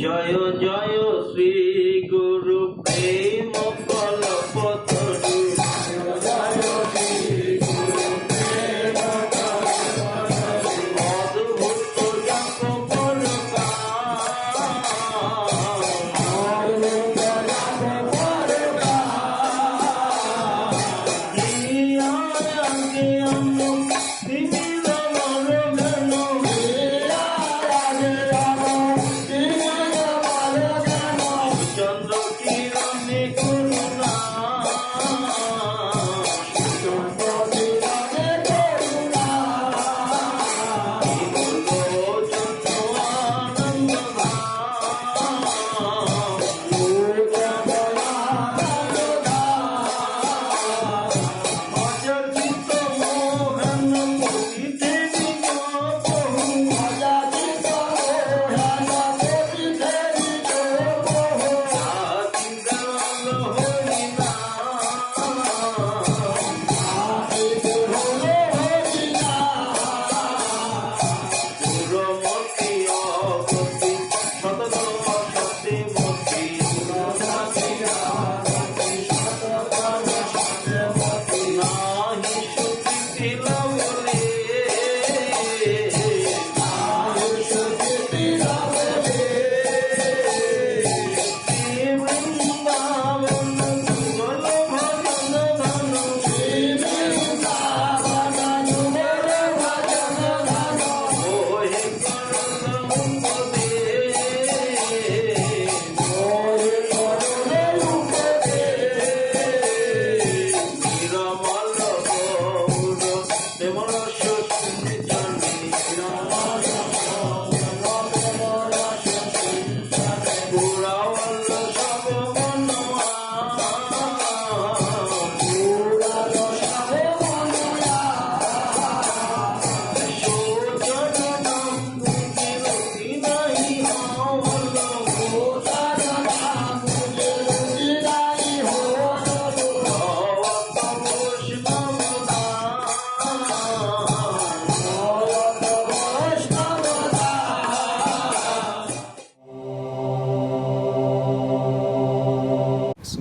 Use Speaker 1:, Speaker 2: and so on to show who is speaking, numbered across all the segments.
Speaker 1: জয় জয় শ্রী গুরু প্রেম কল্পতরু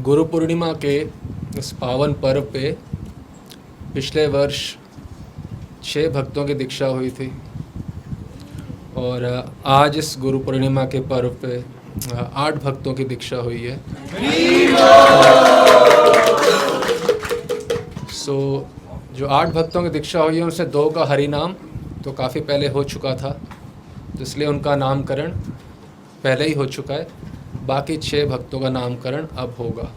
Speaker 2: गुरु पूर्णिमा के इस पावन पर्व पे पिछले वर्ष 6 भक्तों की दीक्षा हुई थी और आज इस गुरु पूर्णिमा के पर्व पे 8 भक्तों की दीक्षा हुई है। जो 8 भक्तों की दीक्षा हुई है उनसे 2 का हरि नाम तो काफ़ी पहले हो चुका था, तो इसलिए उनका नामकरण पहले ही हो चुका है। बाकी 6 भक्तों का नामकरण अब होगा।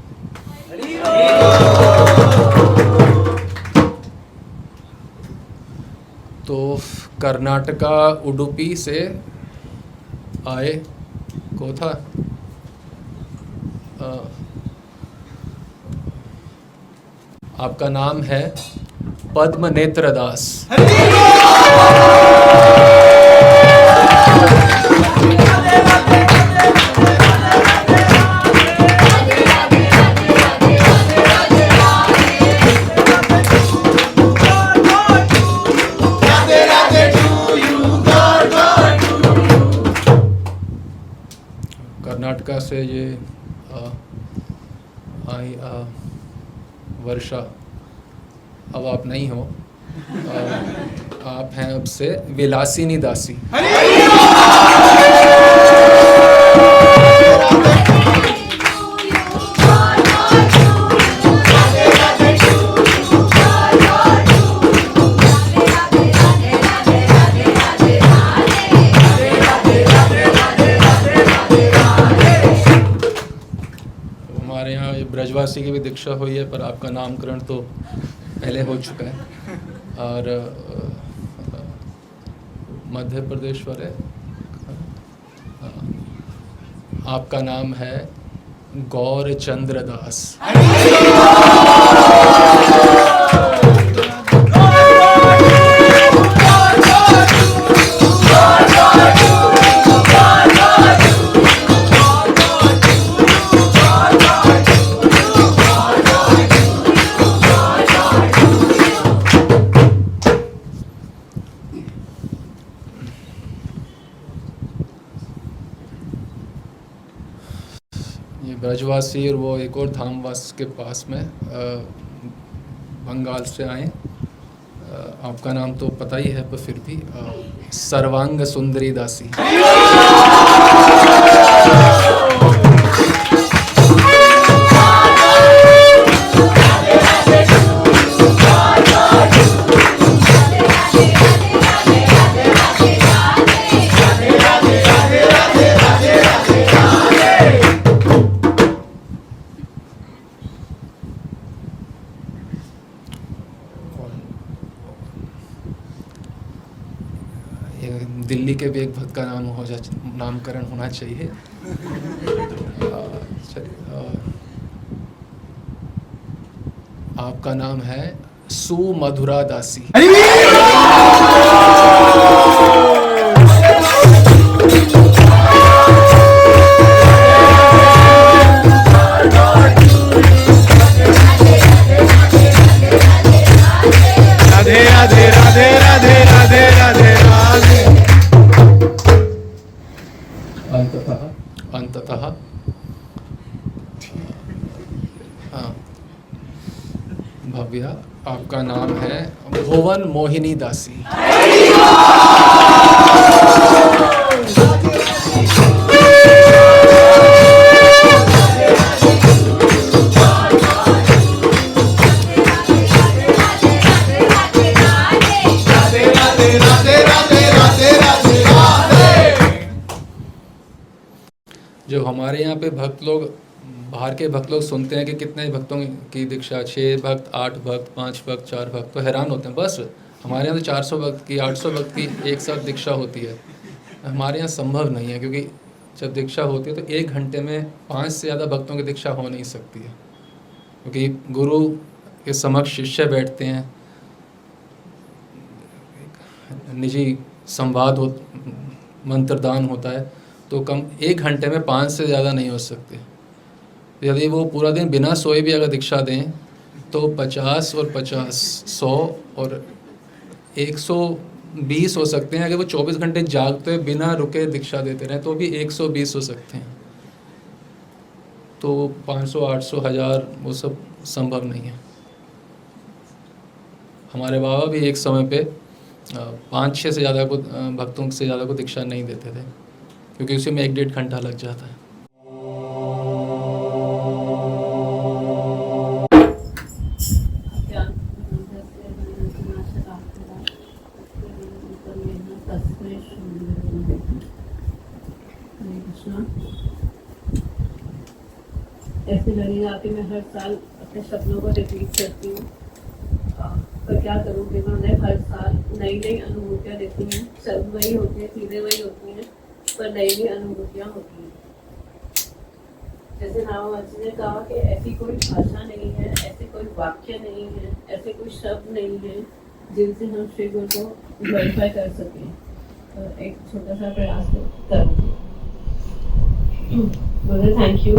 Speaker 2: तो कर्नाटका उडुपी से आए को था आपका नाम है पद्मनेत्र दास। कर्नाटका से ये आई वर्षा। अब आप नहीं हो, आप हैं अब से विलासिनी दासी। हमारे यहाँ ये ब्रजवासी की भी दीक्षा हुई है, पर आपका नामकरण तो पहले हो चुका है। और मध्य प्रदेश वाले आपका नाम है गौर चंद्र दास। ये ब्रजवासी और वो एक और धामवास के पास में बंगाल से आए। आपका नाम तो पता ही है, पर फिर भी सर्वांग सुंदरी दासी। दिल्ली के भी एक भक्त का नामकरण होना चाहिए। आपका नाम है सुमधुरा दासी।
Speaker 3: राधे राधे राधे राधे राधे राधे राधे।
Speaker 2: अंततः भव्या, आपका नाम है भुवन मोहिनी दासी। जो हमारे यहाँ पे भक्त लोग, बाहर के भक्त लोग सुनते हैं कि कितने भक्तों की दीक्षा, 6 भक्त, 8 भक्त, 5 भक्त, 4 भक्त, तो हैरान होते हैं। बस हमारे यहाँ तो 400 भक्त की, 800 भक्त की एक साथ दीक्षा होती है। हमारे यहाँ संभव नहीं है, क्योंकि जब दीक्षा होती है तो 1 घंटे में 5 से ज़्यादा भक्तों की दीक्षा हो नहीं सकती है, क्योंकि गुरु के समक्ष शिष्य बैठते हैं, निजी संवाद हो, मंत्रदान होता है, तो कम 1 घंटे में 5 से ज़्यादा नहीं हो सकते। यदि वो पूरा दिन बिना सोए भी अगर दीक्षा दें तो 50 और 50 100 और 120 हो सकते हैं। अगर वो 24 घंटे जागते हुए बिना रुके दीक्षा देते रहें तो भी 120 हो सकते हैं। तो 500, 800, 1000 वो सब संभव नहीं है। हमारे बाबा भी एक समय पे 5-6 से ज़्यादा को भक्तों से ज़्यादा को दीक्षा नहीं देते थे, क्योंकि उसी में 1-1.5 घंटा लग जाता है।
Speaker 4: ऐसे लगेगा कि मैं हर साल अपने सपनों को रिपीट करती हूँ, पर क्या करूँ कि मैंने हर साल नई नई अनुभूतियाँ देती हैं। सब वही होती हैं, चीज़ें वही होती हैं, पर नई नई अनुभूतियाँ होती हैं। जैसे नामा जी ने कहा कि ऐसी कोई भाषा नहीं है, ऐसे कोई वाक्य नहीं है, ऐसे कोई शब्द नहीं है जिनसे हम श्री गुरु को वेरीफाई कर सकें। तो एक छोटा सा प्रयास करूँगी। मुझे थैंक यू,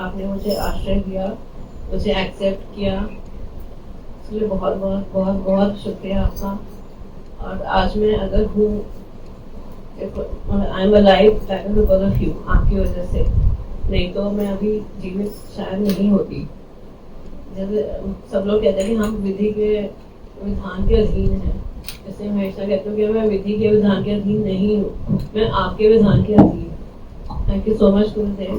Speaker 4: आपने मुझे आश्रय दिया, मुझे एक्सेप्ट किया, इसलिए बहुत बहुत बहुत बहुत शुक्रिया आपका। और आज मैं अगर हूँ, I am alive that is because of you, आपकी वजह से, नहीं तो मैं अभी जीवित शायद नहीं होती। जैसे सब लोग कहते हैं कि हम विधि के विधान के अधीन हैं, इसलिए हमेशा कहती हूँ कि मैं विधि के विधान के अधीन नहीं हूँ, मैं आपके विधान के अधीन। थैंक यू सो मच गुरुदेव।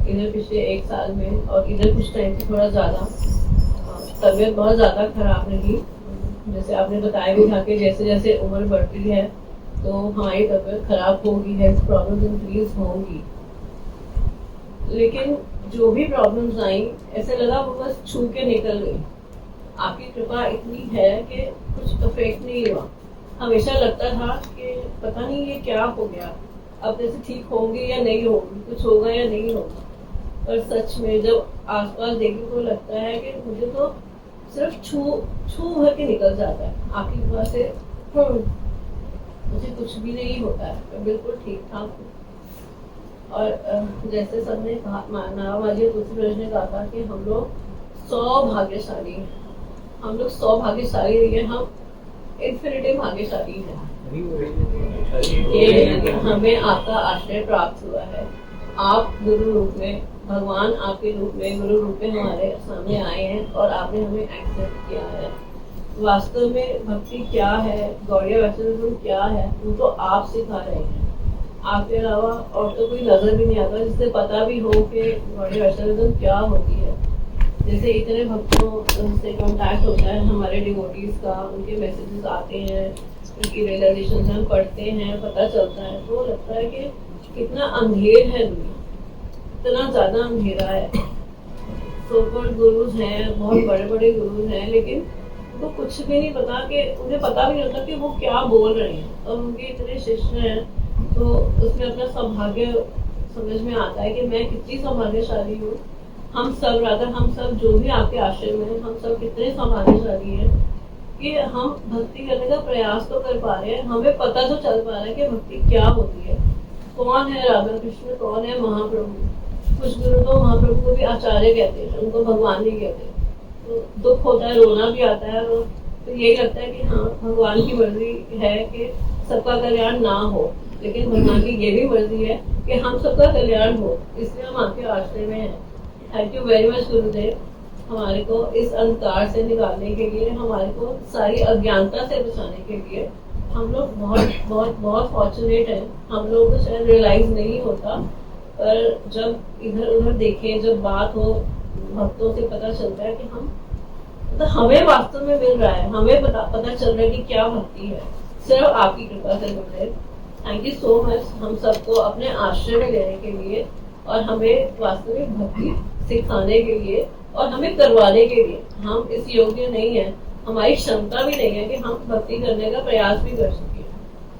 Speaker 4: इधर पिछले 1 साल में और इधर कुछ टाइम से थोड़ा ज़्यादा तबीयत बहुत ज़्यादा खराब रही। जैसे आपने बताया भी था कि जैसे जैसे उम्र बढ़ती है तो हमारी तबीयत खराब होगी, हेल्थ प्रॉब्लम्स इंक्रीज होंगी। लेकिन जो भी प्रॉब्लम्स आई, ऐसे लगा वो बस छू के निकल गई। आपकी कृपा इतनी है कि कुछ इफेक्ट नहीं हुआ। हमेशा लगता था कि पता नहीं ये क्या हो गया, अब जैसे ठीक होंगे या नहीं होंगे, कुछ होगा या नहीं होगा। पर सच में जब आसपास देखे तो लगता है कि मुझे तो सिर्फ छू भर के निकल जाता है आपकी कृपा से। मुझे कुछ भी नहीं होता है, मैं बिल्कुल ठीक ठाक हूँ। और जैसे सबने कहा, नाराबाजी तुलसी ने कहा था कि हम लोग सौभाग्यशाली हैं, हम लोग सौभाग्यशाली नहीं है, हम इन्फिनिटी भाग्यशाली हैं कि हमें आपका आश्रय प्राप्त हुआ है। आप गुरु रूप में, भगवान आपके रूप में, गुरु रूप में हमारे सामने आए हैं और आपने हमें एक्सेप्ट किया है। वास्तव में भक्ति क्या है, गौड़ीय वैष्णविज्म क्या है, वो तो आप सिखा रहे हैं। आपके अलावा और तो कोई नजर भी नहीं आता जिससे पता भी हो कि गौड़ीय वैष्णविज्म क्या होती है। जैसे इतने भक्तों से कांटेक्ट होता है हमारे डिवोटीज का, उनके मैसेजेस आते हैं, उनकी रियलाइजेशन हम पढ़ते हैं, पता चलता है, तो लगता है कि कितना अंधेर है दुनिया, इतना ज्यादा अंधेरा है। सोकॉल्ड गुरुज हैं, बहुत बड़े बड़े गुरुज हैं, लेकिन उनको कुछ भी नहीं पता, कि उन्हें पता भी नहीं होता कि वो क्या बोल रहे हैं। और उनके इतने शिष्य हैं, तो उसमें अपना सौभाग्य समझ में आता है कि मैं कितनी सौभाग्यशाली हूँ। हम सब जो भी आपके आश्रम में, हम सब कितने सौभाग्यशाली हैं कि हम भक्ति करने का प्रयास तो कर पा रहे हैं। हमें पता तो चल पा रहा है कि भक्ति क्या होती है, कौन है राधा कृष्ण, कौन है महाप्रभु। कुछ गुरु तो महाप्रभु को भी आचार्य कहते हैं, उनको भगवान नहीं कहते। तो दुख होता है, रोना भी आता है, और तो यही लगता है कि हाँ, भगवान की मर्जी है कि सबका कल्याण ना हो, लेकिन भगवान की ये भी मर्जी है कि हम सबका कल्याण हो, इसलिए हम आपके आश्रय में हैं। थैंक यू वेरी मच गुरुदेव, हमारे को इस अंधकार से निकालने के लिए, हमारे को सारी अज्ञानता से बचाने के लिए। हम लोग बहुत बहुत बहुत फॉर्चुनेट हैं। हम लोगों को शायद रियलाइज नहीं होता, पर जब इधर उधर देखें, जब बात हो, भक्तों से पता चलता है कि हम, मतलब हमें वास्तव में मिल रहा है, हमें पता चल रहा है कि क्या भक्ति है, सिर्फ आपकी कृपा से गुरुदेव। थैंक यू सो मच हम सबको अपने आश्रय में लेने के लिए, और हमें वास्तविक भक्ति सिखाने के लिए, और हमें करवाने के लिए। हम इस योग्य नहीं है, हमारी क्षमता भी नहीं है कि हम भक्ति करने का प्रयास भी कर सके।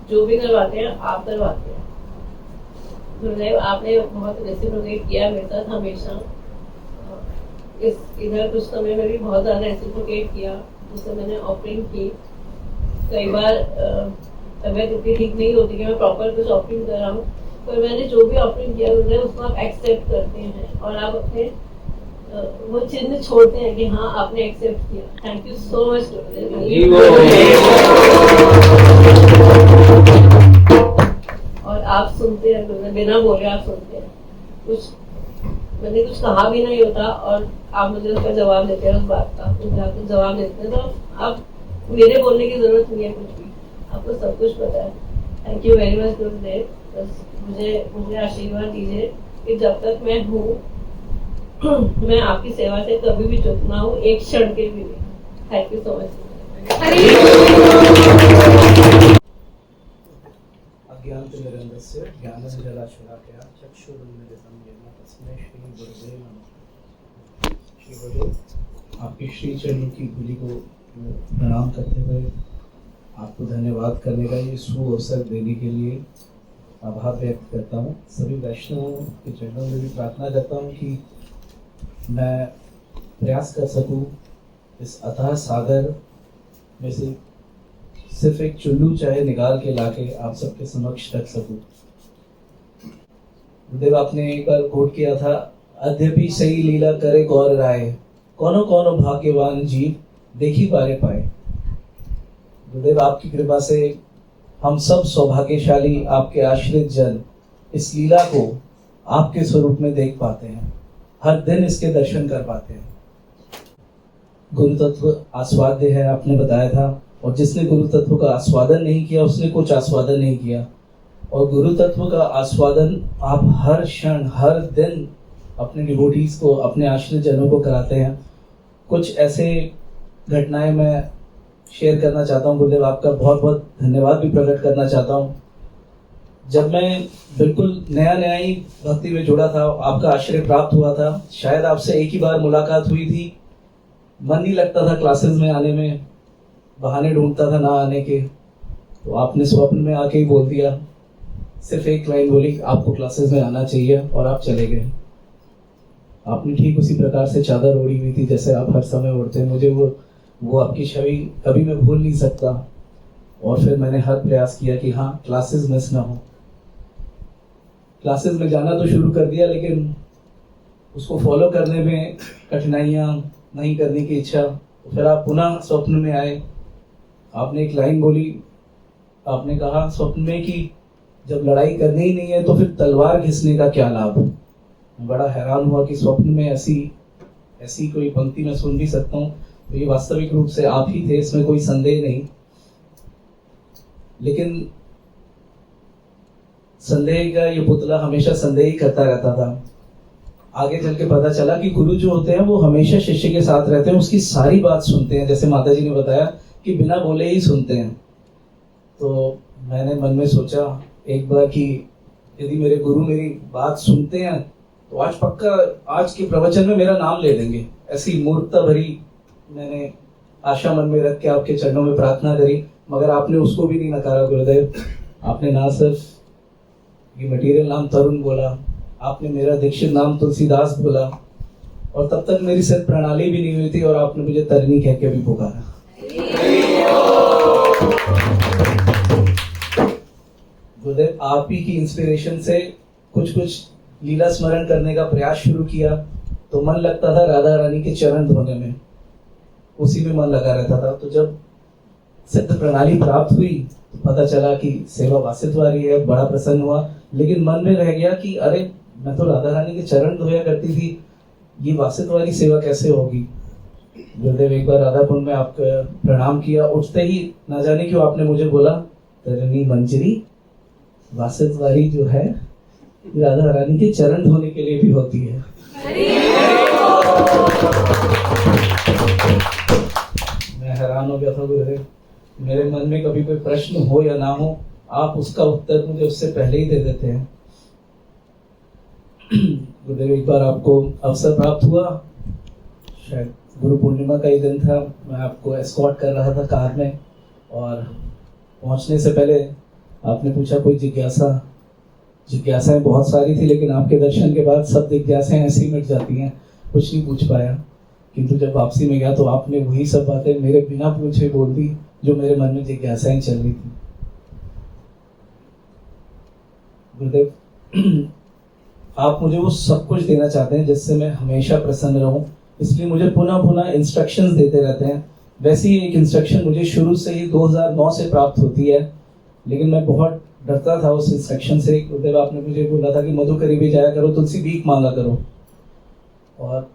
Speaker 4: जो भी करवाते हैं आप करवाते हैं गुरुदेव। आपने बहुत रेसिप्रोकेट किया मेरे साथ हमेशा। इस इधर कुछ समय में भी बहुत ज्यादा रेसिप्रोकेट किया, जिससे मैंने ऑफरिंग की। कई बार तबीयत इतनी ठीक नहीं होती कि मैं प्रॉपर कुछ ऑफरिंग कर रहा हूँ, पर मैंने जो भी ऑफरिंग किया गुरुदेव, उसको आप एक्सेप्ट करते हैं, और आप अपने वो चिन्ह छोड़ते हैं कि हाँ, आपने एक्सेप्ट किया। थैंक यू सो मच गुरुदेव। और आप सुनते हैं गुरुदेव, बिना बोले आप सुनते हैं। मैंने कुछ कहा भी नहीं होता, और आप मुझे उसका जवाब देते हैं, उस बात का आपको जवाब देते हैं। तो आप मेरे बोलने की जरूरत नहीं है कुछ भी, आपको सब कुछ पता है। थैंक यू वेरी मच गुरुदेव। बस मुझे आशीर्वाद दीजिए कि जब तक मैं हूँ, मैं आपकी सेवा से कभी भी चूक ना हूँ, एक क्षण के भी नहीं। Thank you so much.
Speaker 5: अज्ञानतिमिरन्धस्य ज्ञानञ्जनशलाकया चक्षुरुन्मीलितं येन तस्मै श्रीगुरुवे नमः। श्री गुरुदेव, आपके श्री चरणों की धूलि को प्रणाम करते हुए आपको धन्यवाद करने का ये सुअवसर देने के लिए आभार व्यक्त करता हूँ। सभी वैष्णवों के चरणों में भी प्रार्थना करता हूँ कि मैं प्रयास कर सकूँ इस अथाह सागर में से सिर्फ एक चुल्लू चाहे निकाल के लाके आप सबके समक्ष रख सकूँ। गुरुदेव, आपने एक बार कोट किया था, अद्यपि सही लीला करे गौर राय, कौनो कौनो भाग्यवान जीव देखी पारे पाए। गुरुदेव, आपकी कृपा से हम सब सौभाग्यशाली आपके आश्रित जन इस लीला को आपके स्वरूप में देख पाते हैं, हर दिन इसके दर्शन कर पाते हैं। गुरु तत्व आस्वाद्य है, आपने बताया था, और जिसने गुरु तत्व का आस्वादन नहीं किया उसने कुछ आस्वादन नहीं किया। और गुरु तत्व का आस्वादन आप हर क्षण हर दिन अपने डिवोटीज को, अपने आश्रित जनों को कराते हैं। कुछ ऐसे घटनाएं मैं शेयर करना चाहता हूँ गुरुदेव, आपका बहुत बहुत धन्यवाद भी प्रकट करना चाहता हूँ। जब मैं बिल्कुल नया नया ही भक्ति में जुड़ा था, आपका आश्रय प्राप्त हुआ था, शायद आपसे एक ही बार मुलाकात हुई थी, मन नहीं लगता था क्लासेस में आने में, बहाने ढूंढता था ना आने के, तो आपने स्वप्न में आके ही बोल दिया, सिर्फ एक लाइन बोली, आपको क्लासेस में आना चाहिए, और आप चले गए। आपने ठीक उसी प्रकार से चादर ओढ़ी हुई थी जैसे आप हर समय ओढ़ते हैं। मुझे वो आपकी छवि कभी मैं भूल नहीं सकता। और फिर मैंने हर प्रयास किया कि हाँ, क्लासेस मिस ना हो। क्लासेस में जाना तो शुरू कर दिया, लेकिन उसको फॉलो करने में कठिनाइयाँ, नहीं करने की इच्छा। फिर आप पुनः स्वप्न में आए, आपने एक लाइन बोली, आपने कहा स्वप्न में कि जब लड़ाई करनी ही नहीं है तो फिर तलवार घिसने का क्या लाभ। मैं बड़ा हैरान हुआ कि स्वप्न में ऐसी कोई पंक्ति मैं सुन भी सकता हूँ। तो ये वास्तविक रूप से आप ही थे, इसमें कोई संदेह नहीं। लेकिन संदेह का ये पुतला हमेशा संदेह ही करता रहता था। आगे चल के पता चला कि गुरु जो होते हैं वो हमेशा शिष्य के साथ रहते हैं, उसकी सारी बात सुनते हैं, जैसे माता जी ने बताया कि बिना बोले ही सुनते हैं। तो मैंने मन में सोचा एक बार कि यदि मेरे गुरु मेरी बात सुनते हैं तो आज पक्का आज के प्रवचन में मेरा नाम ले लेंगे। ऐसी मूर्खता भरी मैंने आशा मन में रख के आपके चरणों में प्रार्थना करी, मगर आपने उसको भी नहीं नकारा गुरुदेव। आपने ना सिर्फ ये मटेरियल नाम तरुण बोला, आपने मेरा दीक्षित नाम तुलसीदास बोला, और तब तक मेरी सिर्फ प्रणाली भी नहीं हुई थी और आपने मुझे तरनी कह के भी पुकारा। गुरुदेव आप ही की इंस्पिरेशन से कुछ लीला स्मरण करने का प्रयास शुरू किया तो मन लगता था राधा रानी के चरण धोने में, उसी में मन लगा रहता था। तो जब सिद्ध प्रणाली प्राप्त हुई तो पता चला कि सेवा वासित वाली है, बड़ा प्रसन्न हुआ। लेकिन मन में रह गया कि अरे मैं तो राधा रानी के चरण धोया करती थी, ये वासित वाली सेवा कैसे होगी। गुरुदेव एक बार राधा कुंड में आपका प्रणाम किया, उठते ही ना जाने क्यों आपने मुझे बोला तरनी मंजरी वासित वाली जो है राधा रानी के चरण धोने के लिए भी होती है। मैं हैरान हो गया था गुरुदेव, मेरे मन में कभी कोई प्रश्न हो या ना हो, आप उसका उत्तर मुझे उससे पहले ही दे देते हैं। गुरुदेव एक बार आपको अवसर प्राप्त हुआ, शायद गुरु पूर्णिमा का ही दिन था, मैं आपको एस्कॉर्ट कर रहा था कार में, और पहुंचने से पहले आपने पूछा कोई जिज्ञासाएं बहुत सारी थी, लेकिन आपके दर्शन के बाद सब जिज्ञासाएं ऐसी मिट जाती हैं, कुछ नहीं पूछ पाया। किंतु जब वापसी में गया तो आपने वही सब बातें मेरे बिना पूछे बोल दी जो मेरे मन में जिज्ञासाएं चल रही थी। गुरुदेव आप मुझे वो सब कुछ देना चाहते हैं जिससे मैं हमेशा प्रसन्न रहूं, इसलिए मुझे पुनः पुनः इंस्ट्रक्शंस देते रहते हैं। वैसे ही एक इंस्ट्रक्शन मुझे शुरू से ही 2009 से प्राप्त होती है, लेकिन मैं बहुत डरता था उस इंस्ट्रक्शन से। गुरुदेव आपने मुझे बोला था कि मधुकरी भी जाया करो, तुलसी भीख मांगा करो, और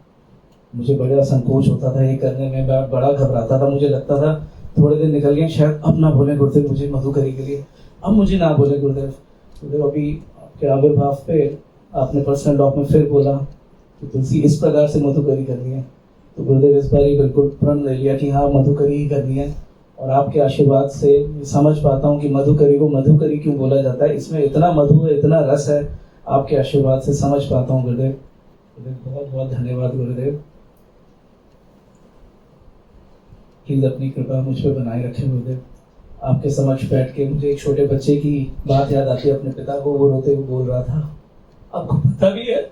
Speaker 5: मुझे बड़ा संकोच होता था ये करने में, मैं बड़ा घबराता था। मुझे लगता था थोड़े दिन निकल गए, शायद अब ना बोले गुरुदेव मुझे मधुकरी के लिए, अब मुझे ना बोले गुरुदेव। अभी आपके आविर्भाव पे आपने पर्सनल डॉक में फिर बोला कि तुलसी इस प्रकार से मधुकरी करनी है, तो गुरुदेव इस बार ही बिल्कुल प्रण ले लिया कि हाँ मधुकरी ही करनी है। और आपके आशीर्वाद से समझ पाता हूँ कि मधुकरी को मधुकरी क्यों बोला जाता है, इसमें इतना मधु है, इतना रस है। आपके आशीर्वाद से समझ पाता हूँ गुरुदेव। बहुत बहुत धन्यवाद गुरुदेव। प्लीज अपनी कृपा मुझ पर बनाए रखें गुरुदेव। आपके समक्ष बैठ के मुझे एक छोटे बच्चे की बात याद आती है, अपने पिता को वो रोते हुए बोल रहा था, आपको पता भी है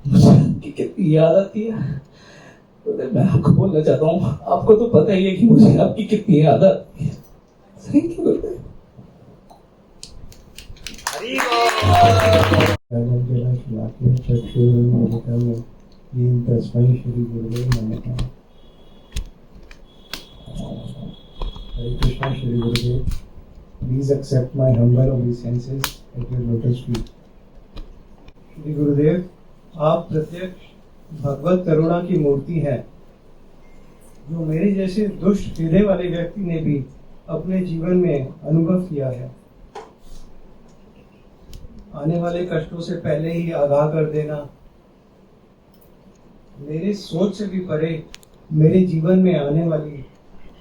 Speaker 5: मुझे आपकी कितनी याद आती है। तो मैं आपको बोलना चाहता हूँ, आपको तो पता ही है कि मुझे आपकी कितनी याद आती है। Thank you Gurudev.
Speaker 6: Hare Krishna, Shri Gurudev. Please accept my humble obeisances at your lotus feet. Shri Gurudev, आप प्रत्यक्ष भगवत करुणा की मूर्ति हैं, जो मेरे जैसे दुष्ट हृदय वाले व्यक्ति ने भी अपने जीवन में अनुभव किया है। आने वाले कष्टों से पहले ही आगाह कर देना, मेरे सोच से भी परे मेरे जीवन में आने वाली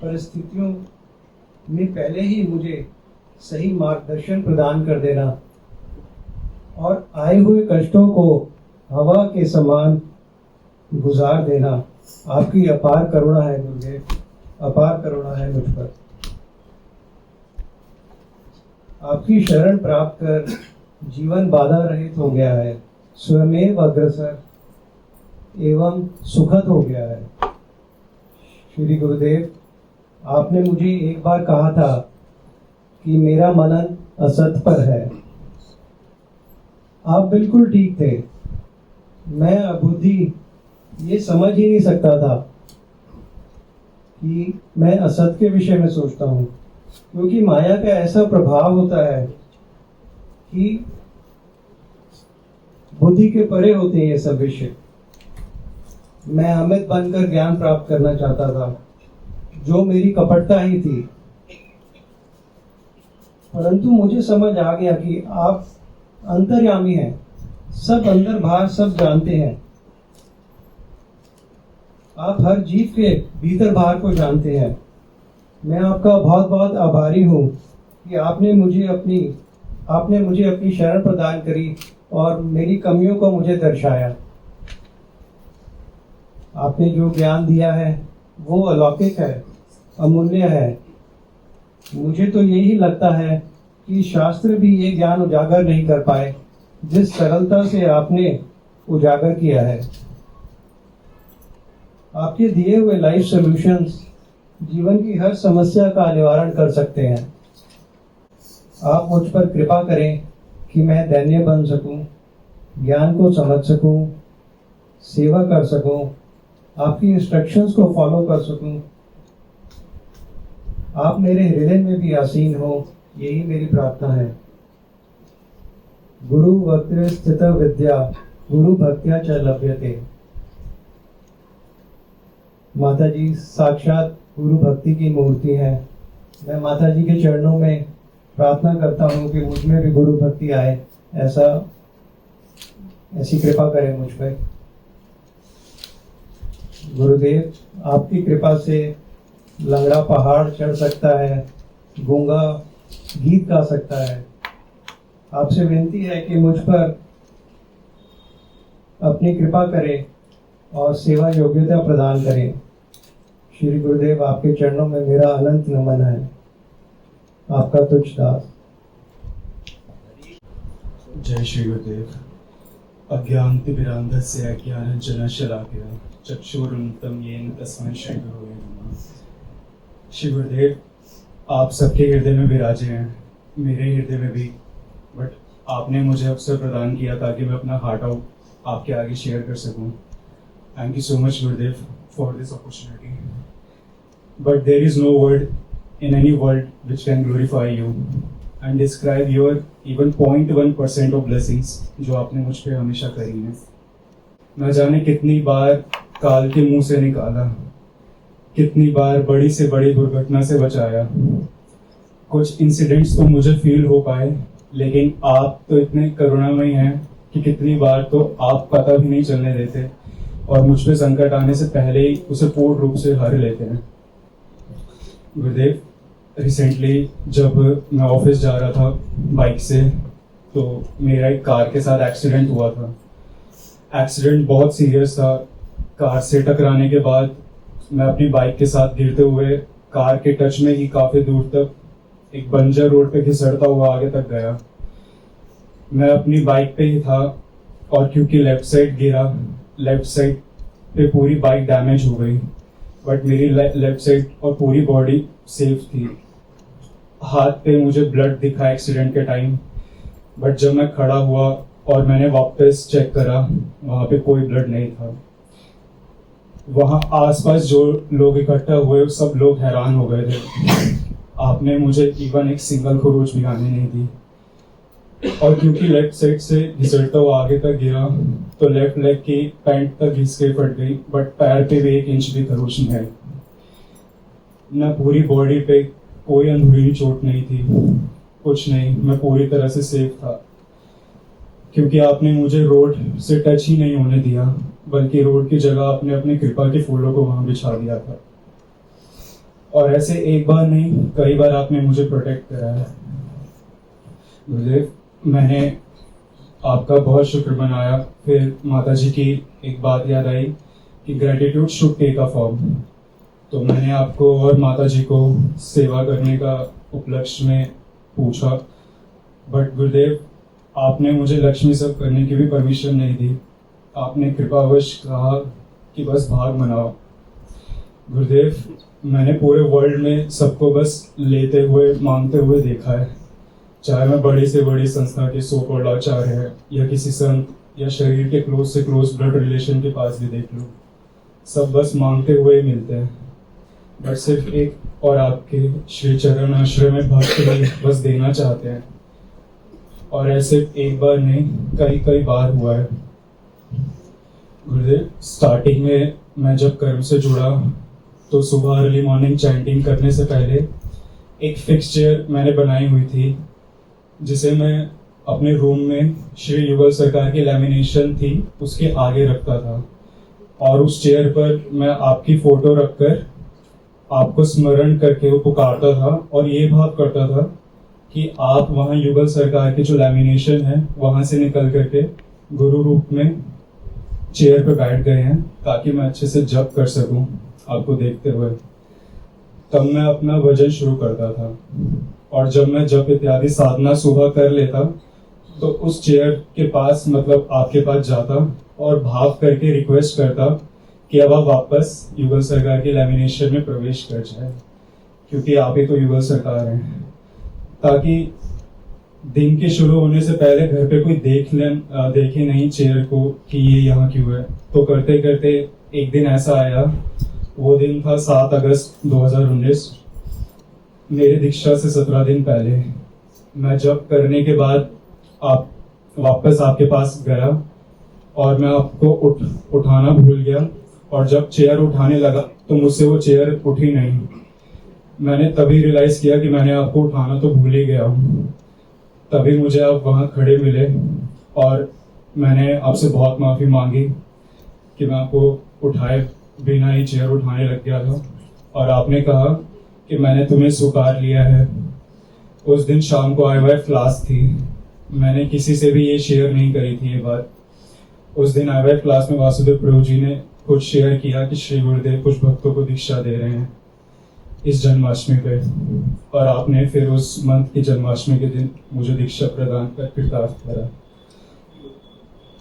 Speaker 6: परिस्थितियों में पहले ही मुझे सही मार्गदर्शन प्रदान कर देना और आए हुए कष्टों को हवा के समान गुजार देना, आपकी अपार करुणा है गुरुदेव, अपार करुणा है मुझ पर। आपकी शरण प्राप्त कर जीवन बाधा रहित हो गया है, स्वयमेव अग्रसर एवं सुखद हो गया है। श्री गुरुदेव, आपने मुझे एक बार कहा था कि मेरा मनन असत पर है। आप बिल्कुल ठीक थे। मैं अबुद्धि ये समझ ही नहीं सकता था कि मैं असत के विषय में सोचता हूँ, क्योंकि माया का ऐसा प्रभाव होता है कि बुद्धि के परे होते हैं ये सब विषय। मैं अमित बनकर ज्ञान प्राप्त करना चाहता था, जो मेरी कपटता ही थी। परंतु मुझे समझ आ गया कि आप अंतर्यामी हैं, सब अंदर बाहर सब जानते हैं। आप हर जीव के भीतर बाहर को जानते हैं। मैं आपका बहुत बहुत आभारी हूँ कि आपने मुझे अपनी शरण प्रदान करी और मेरी कमियों को मुझे दर्शाया। आपने जो ज्ञान दिया है वो अलौकिक है, अमूल्य है। मुझे तो यही लगता है कि शास्त्र भी ये ज्ञान उजागर नहीं कर पाए जिस सरलता से आपने उजागर किया है। आपके दिए हुए लाइफ सॉल्यूशंस जीवन की हर समस्या का निवारण कर सकते हैं। आप मुझ पर कृपा करें कि मैं दैन्य बन सकूं, ज्ञान को समझ सकूं, सेवा कर सकूं, आपकी इंस्ट्रक्शंस को फॉलो कर सकूं। आप मेरे हृदय में भी आसीन हो, यही मेरी प्रार्थना है। गुरु वक्त्र स्थित विद्या गुरु भक्त्या च लभ्यते। माता जी साक्षात गुरु भक्ति की मूर्ति है। मैं माता जी के चरणों में प्रार्थना करता हूँ कि मुझ में भी गुरु भक्ति आए, ऐसी कृपा करें मुझ पर। गुरुदेव, आपकी कृपा से लंगड़ा पहाड़ चढ़ सकता है, गूंगा गीत गा सकता है। आपसे विनती है कि मुझ पर अपनी कृपा करें और सेवा योग्यता प्रदान करें। श्री गुरुदेव, आपके चरणों में मेरा अनंत नमन है। आपका तुच्छ दास।
Speaker 7: जय श्री गुरुदेव। अज्ञानतिमिरान्धस्य अज्ञानञ्जनशलाकया चक्षुरुन्मिलितं येन तस्मै श्री गुरुवे नमः। श्री गुरुदेव, आप सबके हृदय में विराजे हैं, मेरे हृदय में भी। बट आपने मुझे अवसर प्रदान किया ताकि मैं अपना हार्ट आउट आपके आगे शेयर कर सकूं। Thank you so much Gurudev for this opportunity. But there is no word in any world which can glorify you and describe your even 0.1% of blessings जो आपने मुझ पे हमेशा करी हैं। न जाने कितनी बार काल के मुंह से निकाला, कितनी बार बड़ी से बड़ी दुर्घटना से बचाया। कुछ इंसिडेंट्स तो मुझे फील हो पाए, लेकिन आप तो इतने करुणामयी हैं कि कितनी बार तो आप पता भी नहीं चलने देते और मुझ पे संकट आने से पहले ही उसे पूर्ण रूप से हर लेते हैं। गुरुदेव, रिसेंटली जब मैं ऑफिस जा रहा था बाइक से, तो मेरा एक कार के साथ एक्सीडेंट हुआ था। एक्सीडेंट बहुत सीरियस था। कार से टकराने के बाद मैं अपनी बाइक के साथ गिरते हुए कार के टच में ही काफ़ी दूर तक एक बंजर रोड पे घिसड़ता हुआ आगे तक गया। मैं अपनी बाइक पे ही था और क्योंकि लेफ्ट साइड गिरा, लेफ्ट साइड पे पूरी बाइक डैमेज हो गई, बट मेरी लेफ्ट साइड और पूरी बॉडी सेफ थी। हाथ पे मुझे ब्लड दिखा एक्सीडेंट के टाइम, बट जब मैं खड़ा हुआ और मैंने वापस चेक करा, वहाँ पे कोई ब्लड नहीं था। वहाँ आसपास जो लोग इकट्ठा हुए सब लोग हैरान हो गए थे। आपने मुझे इवन एक सिंगल खरोच भी आने नहीं दी। और क्योंकि लेफ्ट साइड से घिसड़ता हुआ आगे तक गिरा, तो लेफ्ट लेग की पैंट तक घिस के फट गई, बट पैर पे भी 1 इंच भी खरोच नहीं है। न पूरी बॉडी पे कोई अंदरूनी चोट नहीं थी, कुछ नहीं। मैं पूरी तरह से सेफ था, क्योंकि आपने मुझे रोड से टच ही नहीं होने दिया, बल्कि रोड की जगह आपने अपनी कृपा के फूलों को वहां बिछा दिया था। और ऐसे एक बार नहीं, कई बार आपने मुझे प्रोटेक्ट करा है। गुरुदेव, मैंने आपका बहुत शुक्र मनाया। फिर माता जी की एक बात याद आई कि gratitude should take a form. तो मैंने आपको और माता जी को सेवा करने का उपलक्ष्य में पूछा, बट गुरुदेव, आपने मुझे लक्ष्मी सब करने की भी परमिशन नहीं दी। आपने कृपावश कहा कि बस भाग मनाओ। गुरुदेव, मैंने पूरे वर्ल्ड में सबको बस लेते हुए मांगते हुए देखा है, चाहे मैं बड़ी से बड़ी संस्था के सो कॉल्ड आचार्य है या किसी संत या शरीर के क्लोज से क्लोज ब्लड रिलेशन के पास भी देख लो, सब बस मांगते हुए मिलते हैं। बट सिर्फ एक और आपके श्री चरण आश्रय में भक्त ही बस देना चाहते हैं। और ऐसे एक बार नहीं कई कई बार हुआ है। गुरुदेव, स्टार्टिंग में मैं जब कर्म से जुड़ा तो सुबह अर्ली मॉर्निंग चैंटिंग करने से पहले एक फिक्स चेयर मैंने बनाई हुई थी, जिसे मैं अपने रूम में श्री युगल सरकार की लैमिनेशन थी उसके आगे रखता था, और उस चेयर पर मैं आपकी फोटो रखकर आपको स्मरण करके वो पुकारता था और ये भाव करता था कि आप वहाँ युगल सरकार की जो लैमिनेशन है वहाँ से निकल करके गुरु रूप में चेयर पे बैठ गए हैं, ताकि मैं अच्छे से जप कर सकूं आपको देखते हुए। तब मैं अपना भजन शुरू करता था, और जब मैं जप इत्यादि साधना सुबह कर लेता तो उस चेयर के पास मतलब आपके पास जाता और भाव करके रिक्वेस्ट करता कि अब आप वापस युगल सरकार की लैमिनेशन में प्रवेश कर जाए, क्योंकि आप ही तो युगल सरकार हैं, ताकि दिन के शुरू होने से पहले घर पे कोई देखे नहीं चेयर को कि ये यहाँ क्यों है। तो करते करते एक दिन ऐसा आया, वो दिन था 7 अगस्त 2019, मेरे दीक्षा से 17 दिन पहले। मैं जब करने के बाद आप वापस आपके पास गया और मैं आपको उठाना भूल गया, और जब चेयर उठाने लगा तो मुझसे वो चेयर उठी नहीं। मैंने तभी रियलाइज किया कि मैंने आपको उठाना तो भूल ही गया हूँ। तभी मुझे आप वहाँ खड़े मिले और मैंने आपसे बहुत माफ़ी मांगी कि मैं आपको उठाए बिना ही चेयर उठाने लग गया था, और आपने कहा कि मैंने तुम्हें स्वीकार लिया है। उस दिन शाम को IYF क्लास थी, मैंने किसी से भी ये शेयर नहीं करी थी ये बात। उस दिन IYF क्लास में वासुदेव प्रभु जी ने कुछ शेयर किया कि श्री गुरुदेव कुछ भक्तों को दीक्षा दे रहे हैं इस जन्माष्टमी पे, और आपने फिर उस मंथ की जन्माष्टमी के दिन मुझे दीक्षा प्रदान कर कृतार्थ करा।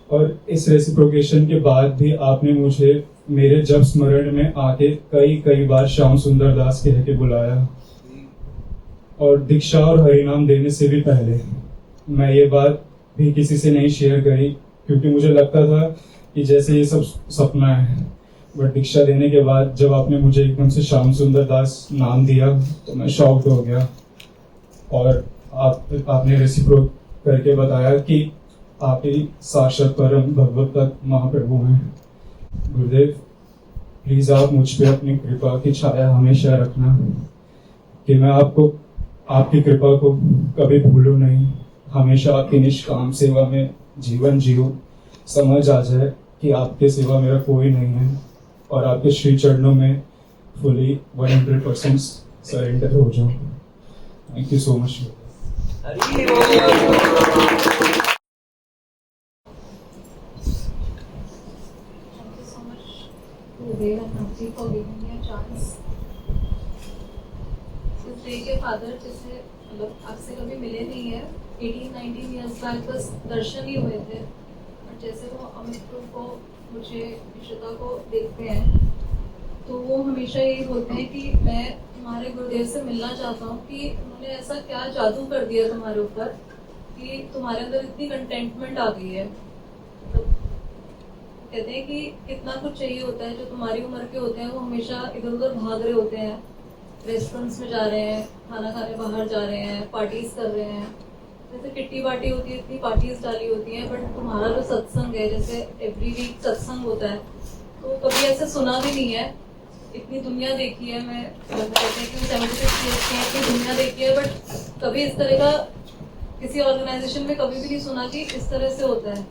Speaker 7: और इस रेसिप्रोकेशन के बाद भी आपने मुझे मेरे जब स्मरण में आके कई बार श्याम सुंदर दास कह के बुलाया, और दीक्षा और हरिनाम देने से भी पहले मैं ये बात भी किसी से नहीं शेयर करी, क्योंकि मुझे लगता था कि जैसे ये सब सपना है। बट दीक्षा देने के बाद जब आपने मुझे एकदम से श्याम सुंदर दास नाम दिया तो मैं शॉक्ड हो गया, और आपने रेसिप्रोक करके बताया कि आप ही साक्षात परम भगवत तक महाप्रभु हैं। गुरुदेव, प्लीज आप मुझ पे अपनी कृपा की छाया हमेशा रखना, कि मैं आपको आपकी कृपा को कभी भूलूं नहीं, हमेशा आपकी निष्काम सेवा में जीवन जियो, समझ आ जाए कि आपके सिवा मेरा कोई नहीं है, और आपके श्री चरणों में फुली 100% सरेंडर हो जाऊं। Thank you so much.
Speaker 8: के फादर जैसे मतलब आपसे कभी मिले नहीं है, 18-19 ईयर्स बैक बस दर्शन ही हुए थे, और जैसे वो अमित को मुझे इशिता को देखते हैं तो वो हमेशा यही बोलते हैं कि मैं तुम्हारे गुरुदेव से मिलना चाहता हूँ, कि उन्होंने ऐसा क्या जादू कर दिया तुम्हारे ऊपर कि तुम्हारे अंदर इतनी कंटेंटमेंट आ गई है। तो कहते हैं कि कितना कुछ चाहिए होता है, जो तुम्हारी उम्र के होते हैं वो हमेशा इधर उधर भाग रहे होते हैं, रेस्टोरेंट्स में जा रहे हैं, खाना खाने बाहर जा रहे हैं, पार्टीज कर रहे हैं, जैसे किट्टी पार्टी होती है इतनी पार्टीज डाली होती हैं। बट तुम्हारा जो सत्संग है, जैसे एवरी वीक सत्संग होता है, तो कभी ऐसे सुना भी नहीं है। इतनी दुनिया देखी है, मैं कहते हैं कि 76 ईयर्स की इतनी दुनिया देखी है, बट कभी इस तरह का किसी ऑर्गेनाइजेशन में कभी भी नहीं सुना कि इस तरह से होता है।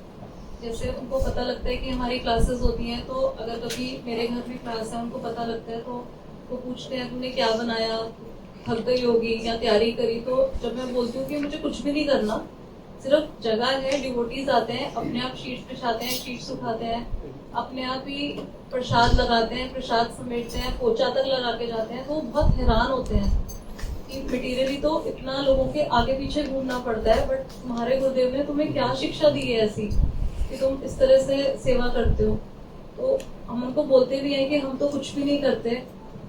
Speaker 8: जैसे उनको पता लगता है कि हमारी क्लासेस होती हैं, तो अगर कभी मेरे घर में क्लास है उनको पता लगता है तो वो पूछते हैं तुमने क्या बनाया, थक गई होगी या तैयारी करी। तो जब मैं बोलती हूँ कि मुझे कुछ भी नहीं करना, सिर्फ जगह है, डिवोटीज आते हैं, अपने आप शीट्स बिछाते हैं, शीट्स उठाते हैं, अपने आप ही प्रसाद लगाते हैं, प्रसाद समेटते हैं, पोछा तक लगा के जाते हैं। तो वो बहुत हैरान होते हैं कि मटेरियली तो इतना लोगों के आगे पीछे घूमना पड़ता है, बट तुम्हारे गुरुदेव ने तुम्हें क्या शिक्षा दी है ऐसी कि तुम इस तरह से सेवा करते हो। तो हम उनको बोलते भी हैं कि हम तो कुछ भी नहीं करते,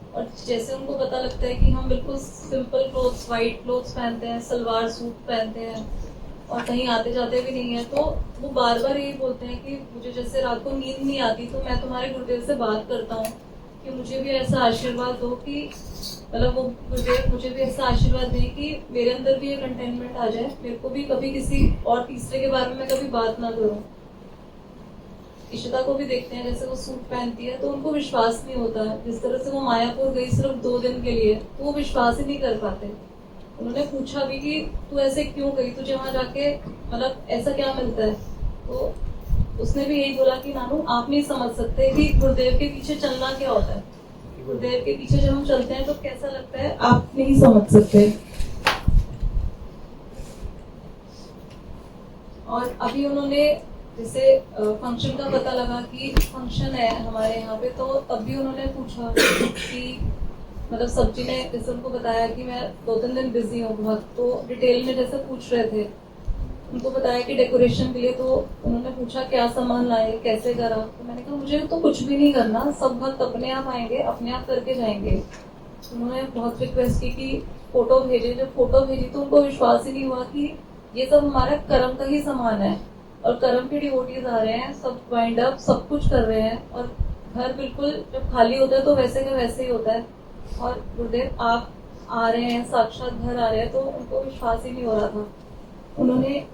Speaker 8: और जैसे उनको पता लगता है कि हम बिल्कुल सिंपल क्लोथ्स, वाइट क्लोथ्स पहनते हैं, सलवार सूट पहनते हैं और कहीं आते जाते भी नहीं है, तो वो बार बार यही बोलते हैं कि मुझे जैसे रात को नींद नहीं आती तो मैं तुम्हारे गुरुदेव से बात करता हूँ कि मुझे भी ऐसा आशीर्वाद दो कि मतलब वो गुरुदेव मुझे भी ऐसा आशीर्वाद दें कि मेरे अंदर भी ये कंटेनमेंट आ जाए, मेरे को भी कभी किसी और तीसरे के बारे में मैं कभी बात ना करूं। इशिता को भी देखते हैं, जैसे वो सूट पहनती है तो उनको विश्वास नहीं होता है। जिस तरह से वो मायापुर गई सिर्फ 2 दिन के लिए, तो वो विश्वास ही नहीं कर पाते। उन्होंने पूछा भी कि तू ऐसे क्यों गई, तुझे वहां जाके मतलब ऐसा क्या मिलता है? तो उसने भी यही बोला कि नानू आप नहीं समझ सकते कि गुरुदेव के पीछे चलना क्या होता है। गुरुदेव के पीछे जब हम चलते हैं तो कैसा लगता है, आप नहीं समझ सकते। और अभी उन्होंने जैसे फंक्शन का पता लगा कि फंक्शन है हमारे यहाँ पे, तो तब भी उन्होंने पूछा कि मतलब सब्जी ने जैसे उनको बताया कि मैं 2-3 दिन बिजी हूँ बहुत, तो डिटेल में जैसे पूछ रहे थे, उनको बताया कि डेकोरेशन के लिए, तो उन्होंने पूछा क्या सामान लाए, कैसे करा। तो मैंने कहा मुझे तो कुछ भी नहीं करना, सब भक्त अपने आप आएंगे, अपने आप करके जाएंगे। तो उन्होंने बहुत रिक्वेस्ट की कि फोटो भेजे। जब फोटो भेजी तो उनको विश्वास ही नहीं हुआ कि ये सब हमारा कर्म का ही सामान है, और कर्म के डिवोटीज आ रहे हैं, सब वाइंड अप सब कुछ कर रहे हैं, और घर बिल्कुल जब खाली होता है तो वैसे का वैसे ही होता है। और गुरुदेव आप आ रहे हैं, साक्षात घर आ रहे हैं, तो उनको विश्वास ही नहीं हो रहा था। उन्होंने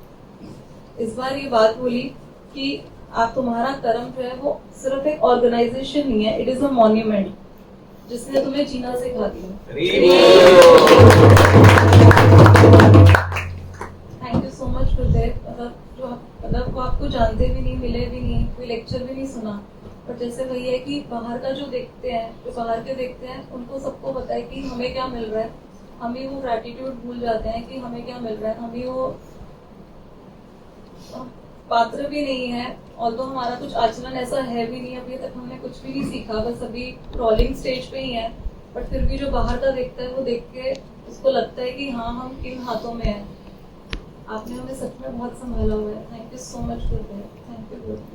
Speaker 8: इस बार ये बात बोली कि आप तुम्हारा कर्म जो है वो सिर्फ एक ऑर्गेनाइजेशन नहीं है, इट इज अ मॉन्यूमेंट जिसने तुम्हें जीना सिखा दिया। थैंक यू सो मच गुरुदेव। मतलब वो आपको जानते भी नहीं, मिले भी नहीं, कोई लेक्चर भी नहीं सुना, पर जैसे वही है कि बाहर का जो देखते हैं, जो बाहर के देखते हैं, उनको सबको पता है कि हमें क्या मिल रहा है। हम ही वो ग्रैटिट्यूड भूल जाते हैं कि हमें क्या मिल रहा है। हम ही वो पात्र भी नहीं है, और तो हमारा कुछ आचरण ऐसा है भी नहीं, अभी तक हमने कुछ भी नहीं सीखा, बस अभी ट्रॉलिंग स्टेज पे ही है। बट फिर भी जो बाहर का देखता है वो देख के उसको लगता है कि हाँ हम किन हाथों में हैं। आपने हमें सच में बहुत संभाला हुआ है। Thank you so much Gurudev. Thank you Gurudev.